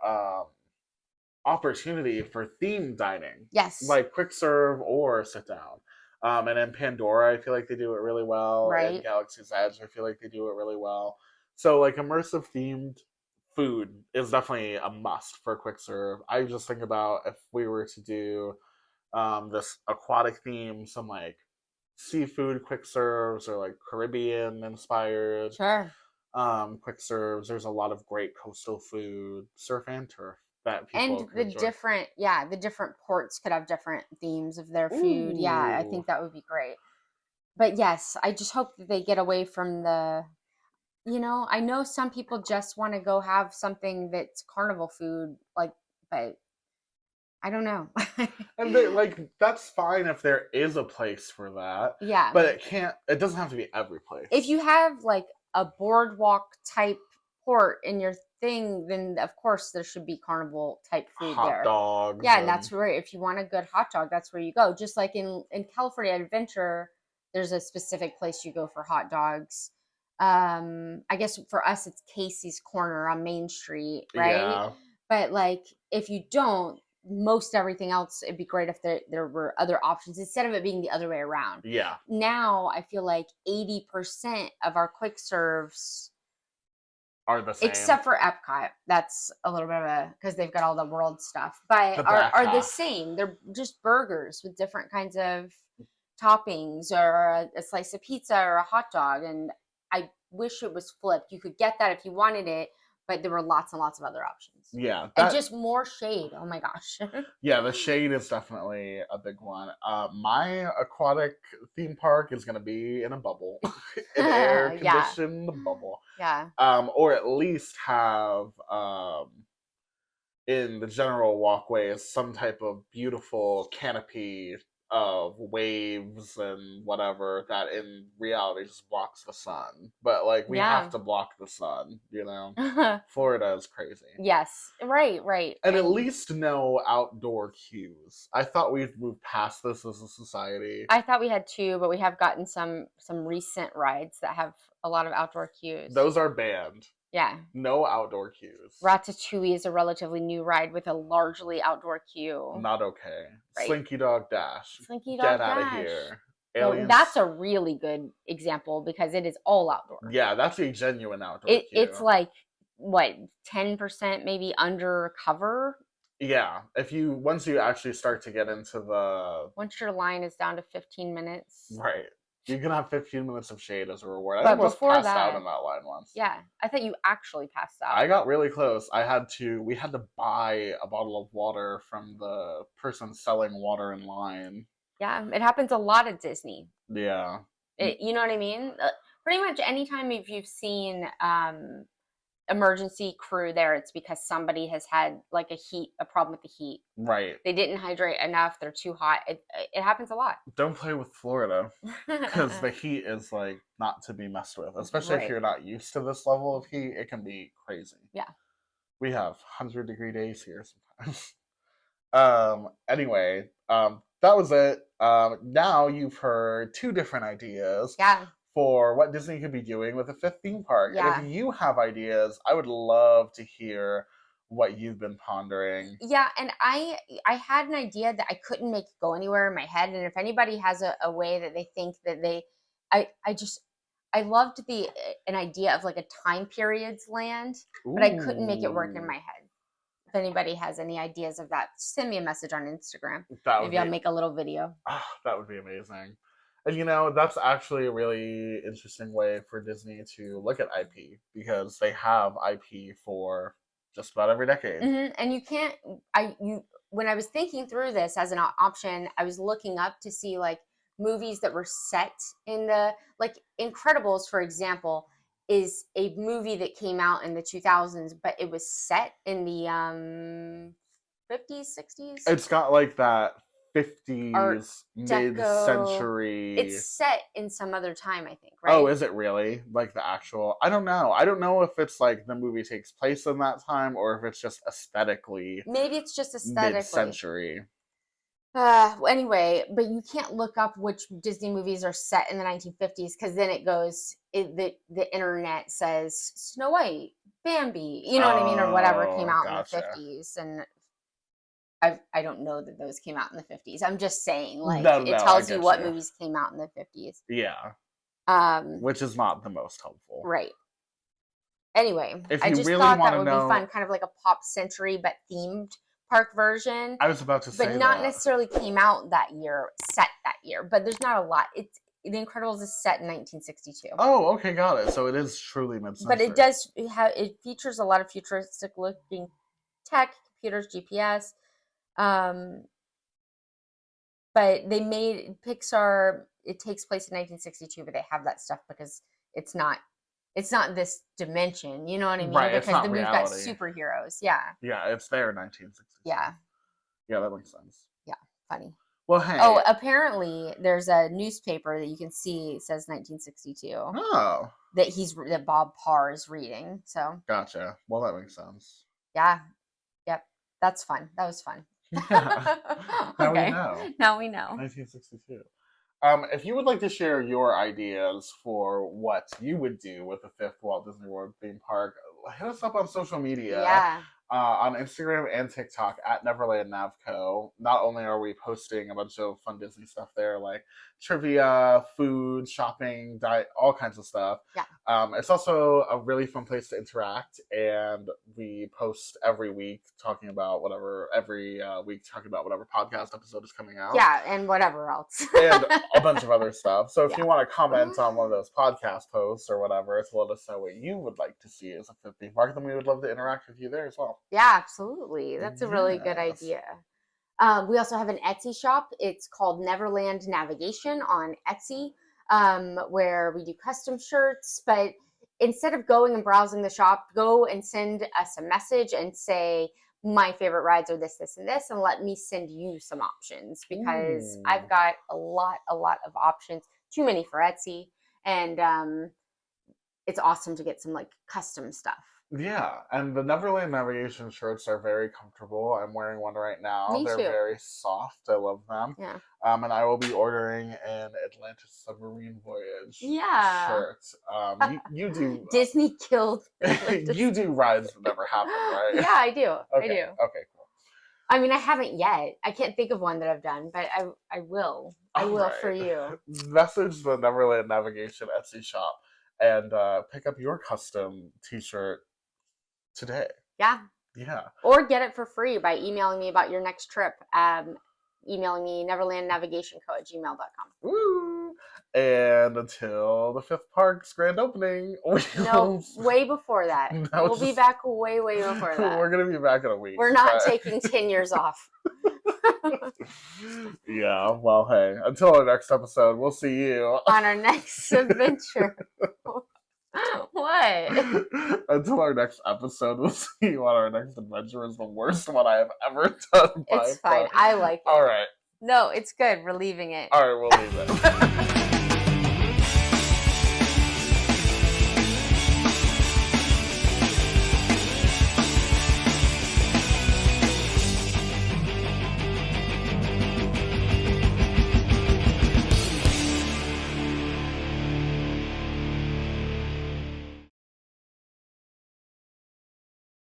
B: opportunity for themed dining.
A: Yes.
B: Like quick serve or sit down. And in Pandora, I feel like they do it really well.
A: Right.
B: In Galaxy's Edge, I feel like they do it really well. So, like, immersive themed food is definitely a must for quick serve. I just think about if we were to do this aquatic theme, some like seafood quick serves or like Caribbean inspired.
A: Sure.
B: Quick serves. There's a lot of great coastal food, surf and turf that people
A: and the different ports could have different themes of their food. Yeah, I think that would be great. But yes, I just hope that they get away from the. I know some people just want to go have something that's carnival food, but I don't know.
B: And that's fine if there is a place for that.
A: Yeah.
B: But it doesn't have to be every place.
A: If you have like a boardwalk type port in your thing, then of course there should be carnival type food there.
B: Hot dogs.
A: Yeah, and that's where, if you want a good hot dog, that's where you go. Just like in California Adventure, there's a specific place you go for hot dogs. I guess for us it's Casey's Corner on Main Street, right?
B: Yeah.
A: But like if you don't, most everything else, it'd be great if there were other options instead of it being the other way around.
B: Yeah.
A: Now I feel like 80% of our quick serves
B: are the same.
A: Except for Epcot. That's a little bit of because they've got all the world stuff. But are the same. They're just burgers with different kinds of toppings or a slice of pizza or a hot dog. And I wish it was flipped. You could get that if you wanted it, but there were lots and lots of other options.
B: Yeah.
A: And just more shade. Oh my gosh.
B: Yeah, the shade is definitely a big one. My aquatic theme park is going to be in a bubble. An air-conditioned bubble.
A: Yeah.
B: Or at least have in the general walkways some type of beautiful canopy of waves and whatever that in reality just blocks the sun. But like we have to block the sun, Florida is crazy.
A: Yes. Right.
B: And at least no outdoor cues. I thought we'd moved past this as a society.
A: I thought we had two, but we have gotten some recent rides that have a lot of outdoor cues.
B: Those are banned.
A: Yeah.
B: No outdoor cues.
A: Ratatouille is a relatively new ride with a largely outdoor queue.
B: Not okay. Right. Slinky Dog Dash.
A: Get
B: out of here.
A: So that's a really good example because it is all outdoor.
B: Yeah, that's a genuine outdoor queue.
A: It's like, what, 10% maybe undercover?
B: Yeah. Once you actually start to get into
A: once your line is down to 15 minutes.
B: Right. You can have 15 minutes of shade as a reward. I almost passed out in that line once.
A: Yeah. I thought you actually passed out.
B: I got really close. We had to buy a bottle of water from the person selling water in line.
A: Yeah. It happens a lot at Disney.
B: Yeah.
A: You know what I mean? Pretty much anytime if you've seen emergency crew there, it's because somebody has had like a problem with the heat.
B: Right.
A: They didn't hydrate enough. They're too hot. It happens a lot.
B: Don't play with Florida because the heat is like not to be messed with, especially if you're not used to this level of heat. It can be crazy.
A: Yeah.
B: We have 100-degree days here sometimes. Anyway, that was it. Now you've heard two different ideas.
A: Yeah. For
B: what Disney could be doing with a fifth theme park.
A: Yeah.
B: And if you have ideas, I would love to hear what you've been pondering.
A: Yeah, and I had an idea that I couldn't make it go anywhere in my head. And if anybody has a way that they think that I loved an idea of like a time periods land, but I couldn't make it work in my head. If anybody has any ideas of that, send me a message on Instagram. Maybe I'll make a little video.
B: That would be amazing. And that's actually a really interesting way for Disney to look at IP because they have IP for just about every decade.
A: And you can't, when I was thinking through this as an option, I was looking up to see like movies that were set in the, like Incredibles, for example, is a movie that came out in the 2000s, but it was set in the 50s, 60s.
B: It's got like that 50s mid-century.
A: It's set in some other time, I think, right?
B: Oh, is it really? Like the actual? I don't know. I don't know if it's like the movie takes place in that time or if it's just aesthetically.
A: Maybe it's just aesthetically
B: mid-century.
A: Anyway, but you can't look up which Disney movies are set in the 1950s because then it goes, the internet says Snow White, Bambi, you know what I mean, or whatever came out in the 50s, and I don't know that those came out in the 50s. I'm just saying, like, it tells you what movies came out in the 50s.
B: Yeah. Which is not the most helpful.
A: Right. Anyway,
B: if
A: I just
B: really
A: thought that would
B: know,
A: be fun, kind of like a pop century but themed park version.
B: I was about to say
A: but not necessarily came out that year, set that year. But there's not a lot. It's The Incredibles is set in 1962.
B: Oh, okay, got it. So it is truly mid-century.
A: But it features a lot of futuristic looking tech, computers, GPS. But they made Pixar. It takes place in 1962, but they have that stuff because it's not this dimension. You know what I mean?
B: Right,
A: because
B: we've
A: got superheroes. Yeah.
B: Yeah, it's there in 1962.
A: Yeah.
B: Yeah, that makes sense.
A: Yeah, funny.
B: Well, hey.
A: Oh, apparently there's a newspaper that you can see. It says 1962.
B: Oh.
A: That Bob Parr is reading. So.
B: Gotcha. Well, that makes sense.
A: Yeah. Yep. That's fun. That was fun.
B: Yeah. Now
A: okay.
B: we know.
A: Now we know.
B: 1962. If you would like to share your ideas for what you would do with the 5th Walt Disney World theme park, hit us up on social media.
A: Yeah.
B: On Instagram and TikTok at Neverland Navco. Not only are we posting a bunch of fun Disney stuff there, like trivia, food, shopping, diet, all kinds of stuff.
A: Yeah.
B: It's also a really fun place to interact, and we post every week talking about whatever podcast episode is coming out.
A: Yeah, and whatever else.
B: And a bunch of other stuff. So if you want to comment on one of those podcast posts or whatever to let us know what you would like to see as a 5th theme park, then we would love to interact with you there as well.
A: Yeah, absolutely. That's a really good idea. We also have an Etsy shop. It's called Neverland Navigation on Etsy, where we do custom shirts. But instead of going and browsing the shop, go and send us a message and say, my favorite rides are this, this, and this, and let me send you some options because I've got a lot of options. Too many for Etsy. And it's awesome to get some like custom stuff.
B: Yeah, and the Neverland Navigation shirts are very comfortable. I'm wearing one right now.
A: Me
B: They're
A: too.
B: very soft. I love them.
A: Yeah.
B: And I will be ordering an Atlantis Submarine Voyage shirt. You do
A: Disney killed Atlantis.
B: You do rides that never happen, right?
A: Yeah, I do.
B: Okay.
A: I do.
B: Okay, cool.
A: I mean, I haven't yet. I can't think of one that I've done, but I will. I will for you.
B: Message the Neverland Navigation Etsy shop and pick up your custom t-shirt today.
A: Yeah. Or get it for free by emailing me about your next trip. Emailing me neverlandnavigationco@gmail.com.
B: Woo! And until the 5th park's grand opening.
A: No, way before that. We'll be back way before that.
B: We're going to be back in a week.
A: We're not taking 10 years off.
B: Yeah, well, hey, until our next episode, we'll see you
A: on our next adventure. What?
B: Until our next episode, we'll see you on our next adventure is the worst one I have ever done.
A: It's fine. I like it.
B: All right.
A: No, it's good. We're leaving it.
B: All right, we'll leave it.